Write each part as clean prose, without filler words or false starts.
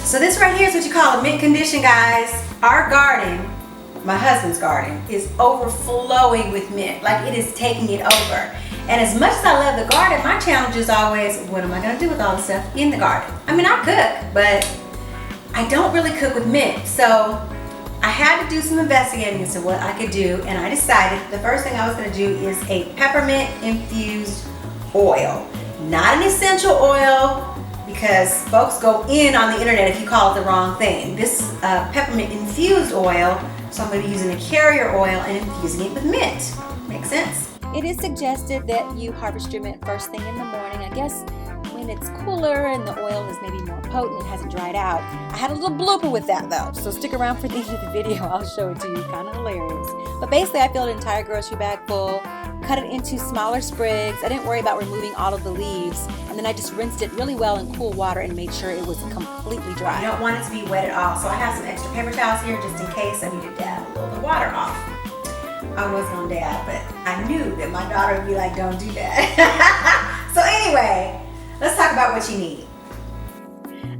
So this right here is what you call a mint condition, guys. Our garden, my husband's garden, is overflowing with mint. Like, it is taking it over. And as much as I love the garden, my challenge is always, what am I gonna do with all the stuff in the garden? I mean, I cook, but I don't really cook with mint. So I had to do some investigating as to what I could do, and I decided the first thing I was gonna do is a peppermint infused oil. Not an essential oil, because folks go in on the internet if you call it the wrong thing. This peppermint infused oil, so I'm going to be using a carrier oil and infusing it with mint. Makes sense? It is suggested that you harvest your mint first thing in the morning. I guess when it's cooler and the oil is maybe more potent, it hasn't dried out. I had a little blooper with that though, so stick around for the end of the video. I'll show it to you. Kind of hilarious. But basically, I filled an entire grocery bag full, cut it into smaller sprigs. I didn't worry about removing all of the leaves, and then I just rinsed it really well in cool water and made sure it was completely dry. You don't want it to be wet at all, so I have some extra paper towels here just in case I need to dab a little bit of water off. I was gonna dab, but I knew that my daughter would be like, don't do that. So anyway, let's talk about what you need.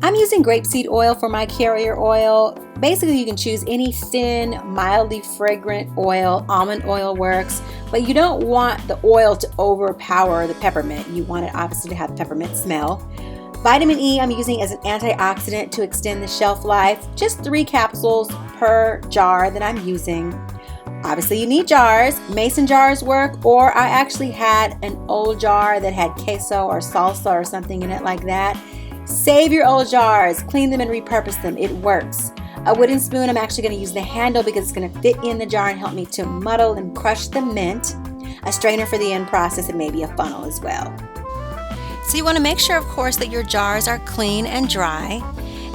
I'm using grapeseed oil for my carrier oil. Basically, you can choose any thin, mildly fragrant oil. Almond oil works, but you don't want the oil to overpower the peppermint. You want it obviously to have peppermint smell. Vitamin E I'm using as an antioxidant to extend the shelf life. Just 3 capsules per jar that I'm using. Obviously, you need jars. Mason jars work, or I actually had an old jar that had queso or salsa or something in it like that. Save your old jars, clean them and repurpose them. It works. A wooden spoon, I'm actually going to use the handle because it's going to fit in the jar and help me to muddle and crush the mint. A strainer for the end process, and maybe a funnel as well. So you want to make sure, of course, that your jars are clean and dry.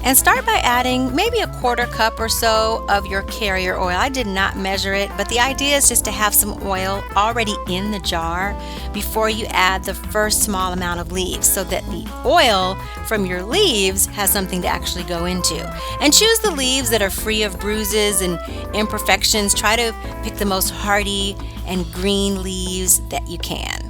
And start by adding maybe a 1/4 cup or so of your carrier oil. I did not measure it, but the idea is just to have some oil already in the jar before you add the first small amount of leaves, so that the oil from your leaves has something to actually go into. And choose the leaves that are free of bruises and imperfections. Try to pick the most hardy and green leaves that you can.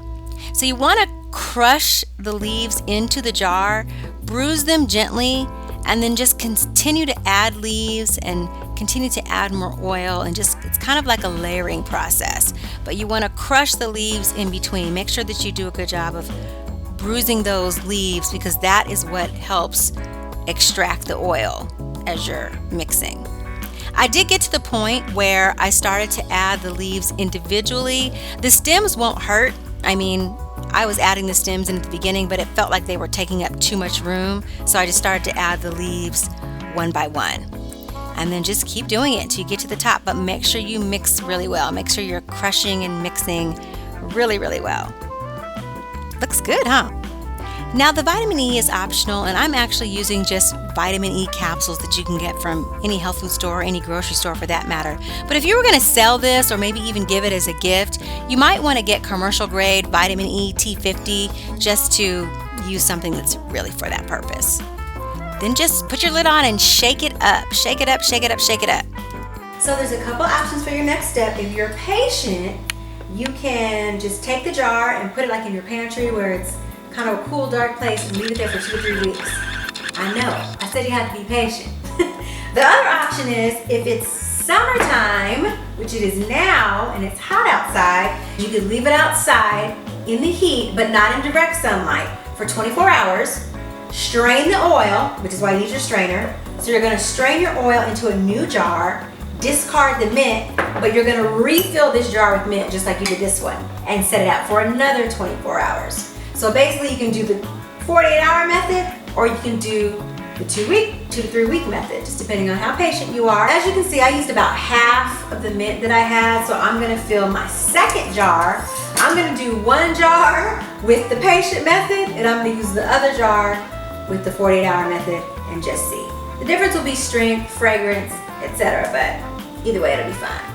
So you want to crush the leaves into the jar, bruise them gently, and then just continue to add leaves and continue to add more oil, and just, it's kind of like a layering process. But you want to crush the leaves in between. Make sure that you do a good job of bruising those leaves, because that is what helps extract the oil as you're mixing. I did get to the point where I started to add the leaves individually. The stems won't hurt. I mean, I was adding the stems in at the beginning, but it felt like they were taking up too much room. So I just started to add the leaves one by one. And then just keep doing it until you get to the top, but make sure you mix really well. Make sure you're crushing and mixing really, really well. Looks good, huh? Now the vitamin E is optional, and I'm actually using just vitamin E capsules that you can get from any health food store or any grocery store for that matter. But if you were going to sell this or maybe even give it as a gift, you might want to get commercial grade vitamin E T50 just to use something that's really for that purpose. Then just put your lid on and shake it up. Shake it up, shake it up, shake it up. So there's a couple options for your next step. If you're patient, you can just take the jar and put it like in your pantry where it's kind of a cool, dark place, and leave it there for 2 or 3 weeks. I know, I said you have to be patient. The other option is, if it's summertime, which it is now, and it's hot outside, you can leave it outside in the heat, but not in direct sunlight, for 24 hours. Strain the oil, which is why you need your strainer. So you're gonna strain your oil into a new jar, discard the mint, but you're gonna refill this jar with mint just like you did this one, and set it out for another 24 hours. So basically you can do the 48-hour method, or you can do the 2 to 3 week method, just depending on how patient you are. As you can see, I used about half of the mint that I had, so I'm gonna fill my second jar. I'm gonna do 1 jar with the patient method, and I'm gonna use the other jar with the 48-hour method, and just see. The difference will be strength, fragrance, etc., but either way it'll be fine.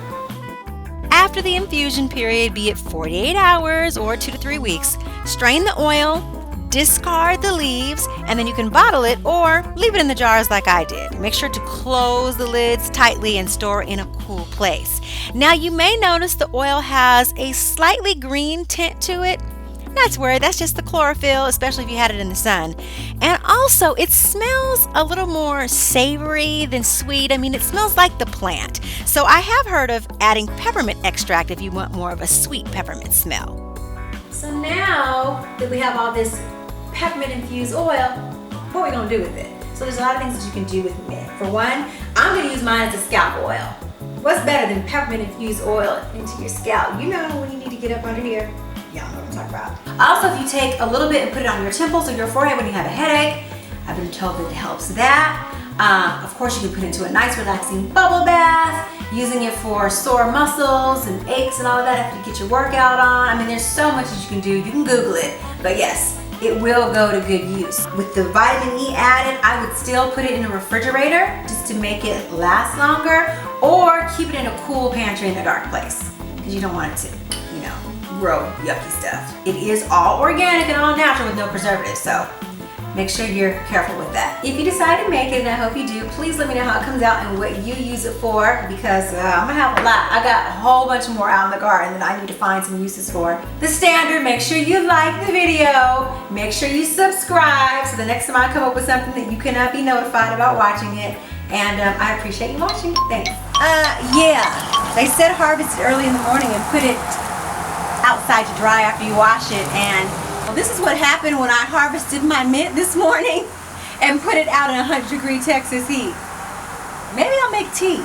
After the infusion period, be it 48 hours or 2 to 3 weeks, strain the oil, discard the leaves, and then you can bottle it or leave it in the jars like I did. Make sure to close the lids tightly and store in a cool place. Now you may notice the oil has a slightly green tint to it. not to worry, that's just the chlorophyll, especially if you had it in the sun. And also, it smells a little more savory than sweet. I mean, it smells like the plant. So I have heard of adding peppermint extract if you want more of a sweet peppermint smell. So now that we have all this peppermint infused oil, what are we gonna do with it? So there's a lot of things that you can do with mint. For one, I'm gonna use mine as a scalp oil. What's better than peppermint infused oil into your scalp? You know when you need to get up under here. Y'all know what I'm talking about. Also, if you take a little bit and put it on your temples or your forehead when you have a headache, I've been told that it helps that. Of course, you can put it into a nice relaxing bubble bath, using it for sore muscles and aches and all of that after you get your workout on. I mean, there's so much that you can do. You can Google it, but yes, it will go to good use. With the vitamin E added, I would still put it in a refrigerator just to make it last longer, or keep it in a cool pantry in a dark place because you don't want it to, you know, grow yucky stuff. It is all organic and all natural with no preservatives, so make sure you're careful with that. If you decide to make it, and I hope you do, please let me know how it comes out and what you use it for, because I'm gonna have a lot. I got a whole bunch more out in the garden that I need to find some uses for. The standard, make sure you like the video, make sure you subscribe so the next time I come up with something that you cannot be notified about watching it. And I appreciate you watching. Thanks. Yeah, they said harvest it early in the morning and put it outside to dry after you wash it. And well, this is what happened when I harvested my mint this morning and put it out in 100-degree Texas heat. Maybe I'll make tea.